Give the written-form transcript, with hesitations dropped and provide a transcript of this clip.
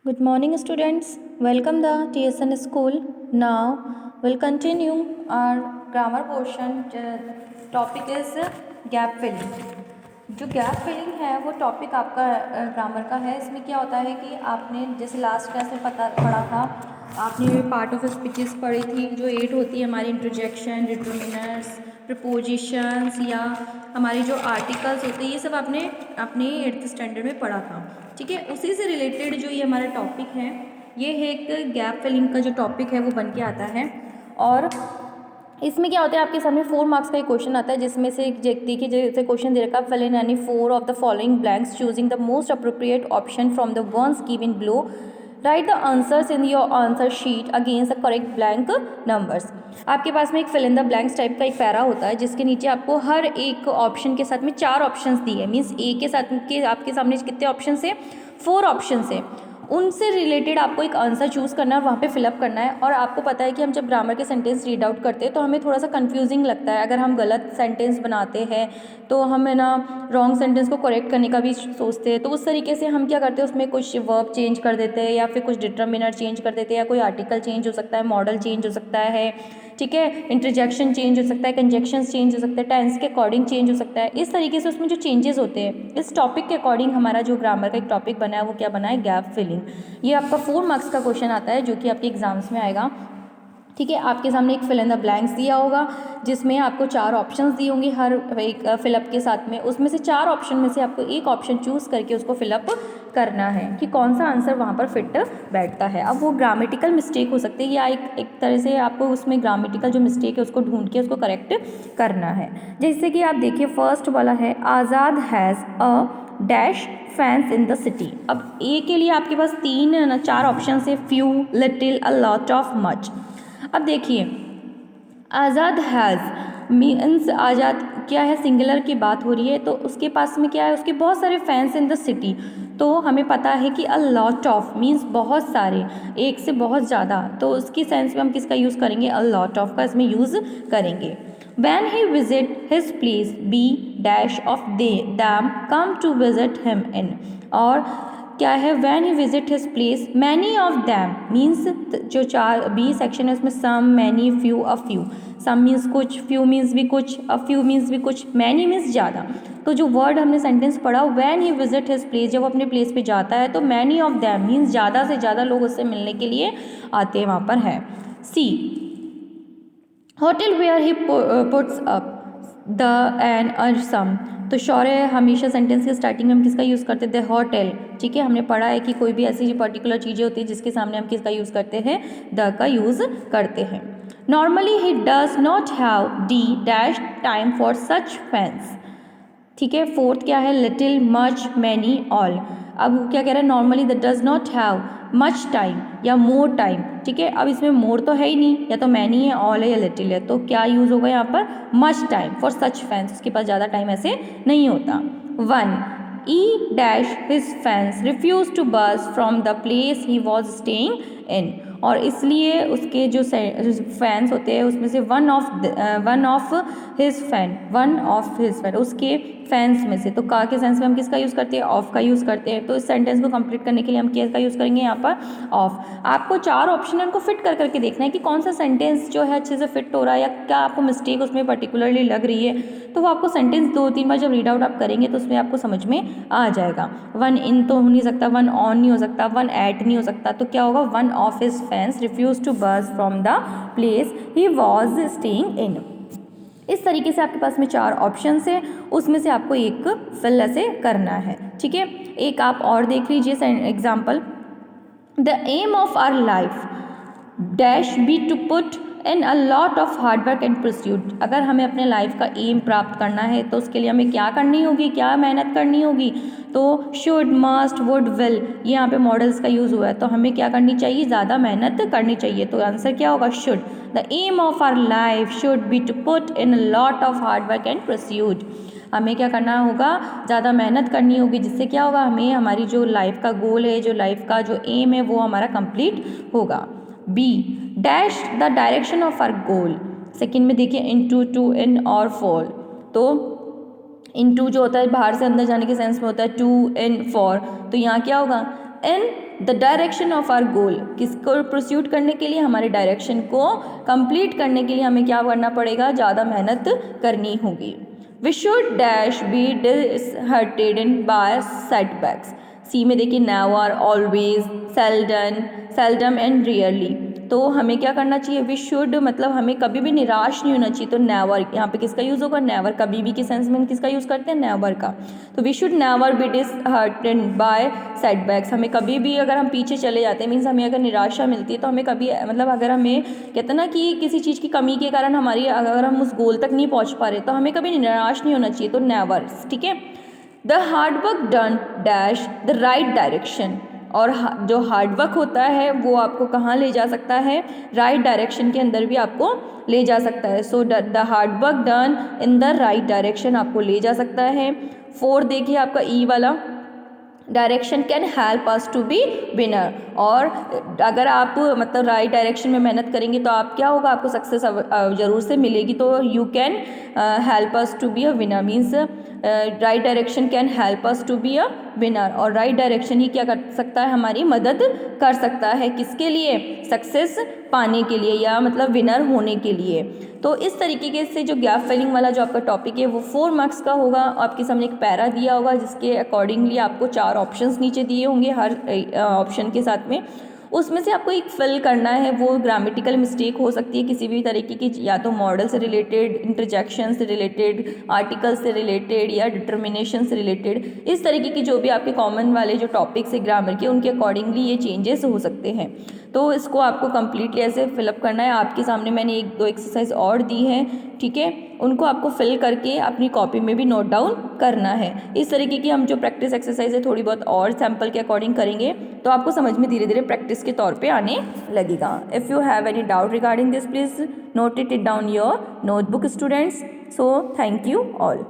Good morning, students. Welcome the TSN school. Now we'll continue our grammar portion. Topic is gap filling. जो gap filling है वो topic आपका grammar का है. इसमें क्या होता है कि आपने जैसे लास्ट क्लास में पढ़ा था, आपने पार्ट ऑफ स्पीचेस पढ़ी थी जो 8 होती है हमारी, इंटरजेक्शन, डिटरमिनर्स, प्रपोजिशंस या हमारी जो आर्टिकल्स होते हैं, ये सब आपने अपने 8th स्टैंडर्ड में पढ़ा था. ठीक है, उसी से रिलेटेड जो ये हमारा टॉपिक है, ये है एक गैप फिलिंग का जो टॉपिक है वो बन के आता है. और इसमें क्या होता है, आपके सामने 4 मार्क्स का एक क्वेश्चन आता है, जिसमें से देखिए जैसे क्वेश्चन दे रखा है, fill in any 4 of the following blanks choosing the most appropriate option from the ones given below. Write the answers in your answer sheet against the correct blank numbers. आपके पास में एक fill in the blanks type का एक para होता है, जिसके नीचे आपको हर एक ऑप्शन के साथ में 4 ऑप्शंस दिए हैं. मीन्स ए के साथ के आपके सामने कितने ऑप्शन है? 4 ऑप्शन है. उनसे रिलेटेड आपको एक आंसर चूज़ करना है और वहाँ पे फिलअप करना है. और आपको पता है कि हम जब ग्रामर के सेंटेंस रीड आउट करते हैं तो हमें थोड़ा सा कंफ्यूजिंग लगता है. अगर हम गलत सेंटेंस बनाते हैं तो हम है ना रॉन्ग सेंटेंस को करेक्ट करने का भी सोचते हैं. तो उस तरीके से हम क्या करते हैं, उसमें कुछ वर्ब चेंज कर देते हैं या फिर कुछ डिटरमिनर चेंज कर देते हैं, या कोई आर्टिकल चेंज हो सकता है, मॉडल चेंज हो सकता है. ठीक है, इंटरजेक्शन चेंज हो सकता है, कंजक्शंस चेंज हो सकता है, टेंस के अकॉर्डिंग चेंज हो सकता है. इस तरीके से उसमें जो चेंजेस होते हैं, इस टॉपिक के अकॉर्डिंग हमारा जो ग्रामर का एक टॉपिक बना है वो क्या बना है? Gap filling. ये आपका 4 मार्क्स का क्वेश्चन आता है जो कि आपके एग्जाम्स में आएगा. ठीक है, आपके सामने एक फिल इन द ब्लैंक्स दिया होगा, जिसमें आपको 4 ऑप्शंस दिए होंगे हर एक फिलअप के साथ में. उसमें से 4 ऑप्शन में से आपको एक ऑप्शन चूज़ करके उसको फिलअप करना है कि कौन सा आंसर वहाँ पर फिट बैठता है. अब वो ग्रामेटिकल मिस्टेक हो सकती है या एक तरह से आपको उसमें ग्रामेटिकल जो मिस्टेक है उसको ढूंढ के उसको करेक्ट करना है. जैसे कि आप देखिए, फर्स्ट वाला है Azad has a dash fans in the city. अब ए के लिए आपके पास 4 ऑप्शन है, few, little, a lot of, much. अब देखिए, आज़ाद हैज़ मीन्स आज़ाद क्या है, सिंगुलर की बात हो रही है, तो उसके पास में क्या है, उसके बहुत सारे फैंस इन द सिटी. तो हमें पता है कि अ लॉट ऑफ मीन्स बहुत सारे, एक से बहुत ज़्यादा. तो उसकी सेंस में हम किसका यूज़ करेंगे? अ लॉट ऑफ का इसमें यूज़ करेंगे. When he visit his place, be dash of them come to visit him in. और क्या है, when he visit his place, many of them means जो 4 बी सेक्शन है उसमें some, many, few, a few. some means कुछ, few means भी कुछ, a few means भी कुछ, many means ज़्यादा. तो जो वर्ड हमने सेंटेंस पढ़ा, when he visit his place, जब वो अपने प्लेस पे जाता है, तो many of them means ज़्यादा से ज़्यादा लोग उससे मिलने के लिए आते हैं, वहाँ पर है. See, hotel where he puts up the an और सम. तो शौर्य हमेशा सेंटेंस के स्टार्टिंग में हम किसका यूज़ करते थे? होटल. ठीक है, हमने पढ़ा है कि कोई भी ऐसी पर्टिकुलर चीज़ें होती है जिसके सामने हम किसका यूज़ करते हैं? द का यूज़ करते हैं. Normally he does not have D dash time for such fans. ठीक है, फोर्थ क्या है? Little, much, many, all. अब क्या कह रहा है? Normally the does not have much time या मोर टाइम. ठीक है, अब इसमें मोर तो है ही नहीं, या तो मैनी है, ऑल है या लिटिल है. तो क्या यूज़ होगा यहाँ पर? Much time for such fans. उसके पास ज़्यादा टाइम ऐसे नहीं होता. 1, E dash his fans refuse to budge from the place he was staying in. और इसलिए उसके जो फैंस होते हैं उसमें से वन ऑफ हिज फैन उसके फैंस में से. तो का के सेंस में हम किसका यूज़ करते हैं? ऑफ का यूज़ करते हैं. तो इस सेंटेंस को कंप्लीट करने के लिए हम किसका यूज़ करेंगे यहाँ पर? ऑफ. आपको 4 ऑप्शन है, उनको फिट कर करके देखना है कि कौन सा सेंटेंस जो है अच्छे से फिट हो रहा है, या क्या आपको मिस्टेक उसमें पर्टिकुलरली लग रही है. तो वो आपको सेंटेंस 2-3 बार जब रीड आउट आप करेंगे तो उसमें आपको समझ में आ जाएगा. 1 इन तो हो नहीं सकता, 1 ऑन नहीं हो सकता, 1 एट नहीं हो सकता. तो क्या होगा? 1 of his fans refuse to budge from the place he was staying in. इस तरीके से आपके पास में 4 ऑप्शन है, उसमें से आपको एक फिल ऐसे करना है. ठीक है, एक आप और देख लीजिए example. The aim of our life dash be to put in a lot of hard work and pursuit. अगर हमें अपने लाइफ का एम प्राप्त करना है तो उसके लिए हमें क्या करनी होगी, क्या मेहनत करनी होगी? तो शुड, मस्ट, वुड, विल, ये यहाँ पे मॉडल्स का यूज़ हुआ है. तो हमें क्या करनी चाहिए? ज़्यादा मेहनत करनी चाहिए. तो आंसर क्या होगा? Should. The aim of our life should be to put in a lot of hard work and pursuit. हमें क्या करना होगा? ज़्यादा मेहनत करनी होगी, जिससे क्या होगा? हमें हमारी जो लाइफ का गोल है, जो लाइफ का जो एम है, वो हमारा कंप्लीट होगा. B dash the direction of our goal. Second में देखिए, इनटू, टू, इन और फॉर. तो इनटू जो होता है बाहर से अंदर जाने के सेंस में होता है, टू, इन, फॉर. तो यहाँ क्या होगा? In the direction of our goal, किसको परस्यूट करने के लिए, हमारे डायरेक्शन को कंप्लीट करने के लिए हमें क्या करना पड़ेगा, ज़्यादा मेहनत करनी होगी। We should dash be disheartened by setbacks. See में देखिए never, always, seldom and rarely. तो हमें क्या करना चाहिए, वी शुड मतलब हमें कभी भी निराश नहीं होना चाहिए। तो नेवर यहाँ पे किसका यूज़ होगा, नेवर, कभी भी के सेंस में किसका यूज़ करते हैं, नेवर का। तो we should never be disheartened by setbacks. हमें कभी भी अगर हम पीछे चले जाते हैं, मीन्स हमें अगर निराशा मिलती है, तो हमें कभी मतलब अगर हमें कहते हैं ना कि किसी चीज़ की कमी के कारण हमारी अगर हम उस गोल तक नहीं पहुँच पा रहे, तो हमें कभी निराश नहीं होना चाहिए। तो नेवर, ठीक है। The hard work done dash the right direction. और जो हार्डवर्क होता है वो आपको कहाँ ले जा सकता है, राइट डायरेक्शन के अंदर भी आपको ले जा सकता है। So the hard work done in the right direction आपको ले जा सकता है। 4 देखिए आपका ई वाला, direction can help us to be winner. और अगर आप मतलब राइट डायरेक्शन में मेहनत करेंगे तो आप क्या होगा, आपको सक्सेस ज़रूर से मिलेगी। तो you can help us to be a winner, means right direction can help us to be a winner. और राइट डायरेक्शन ही क्या कर सकता है, हमारी मदद कर सकता है, किसके लिए, सक्सेस पाने के लिए या मतलब विनर होने के लिए। तो इस तरीके के से जो गैप फिलिंग वाला जो आपका टॉपिक है वो 4 मार्क्स का होगा। आपके सामने एक पैरा दिया होगा जिसके अकॉर्डिंगली आपको 4 ऑप्शंस नीचे दिए होंगे हर ऑप्शन के साथ में। उसमें से आपको एक फिल करना है। वो ग्रामेटिकल मिस्टेक हो सकती है किसी भी तरीके की, या तो मॉडल से रिलेटेड, इंटरजेक्शन से रिलेटेड, आर्टिकल से रिलेटेड या डिटर्मिनेशन से रिलेटेड। इस तरीके की जो भी आपके कॉमन वाले जो टॉपिक्स है ग्रामर के, उनके अकॉर्डिंगली ये चेंजेस हो सकते हैं। तो इसको आपको कम्प्लीटली ऐसे फिलअप करना है। आपके सामने मैंने 1-2 एक्सरसाइज और दी है, ठीक है, उनको आपको फिल करके अपनी कॉपी में भी नोट डाउन करना है। इस तरीके की हम जो प्रैक्टिस एक्सरसाइज है थोड़ी बहुत और सैम्पल के अकॉर्डिंग करेंगे तो आपको समझ में धीरे धीरे प्रैक्टिस के तौर पे आने लगेगा। If you have any doubt regarding this, please note it down your notebook students. So thank you all.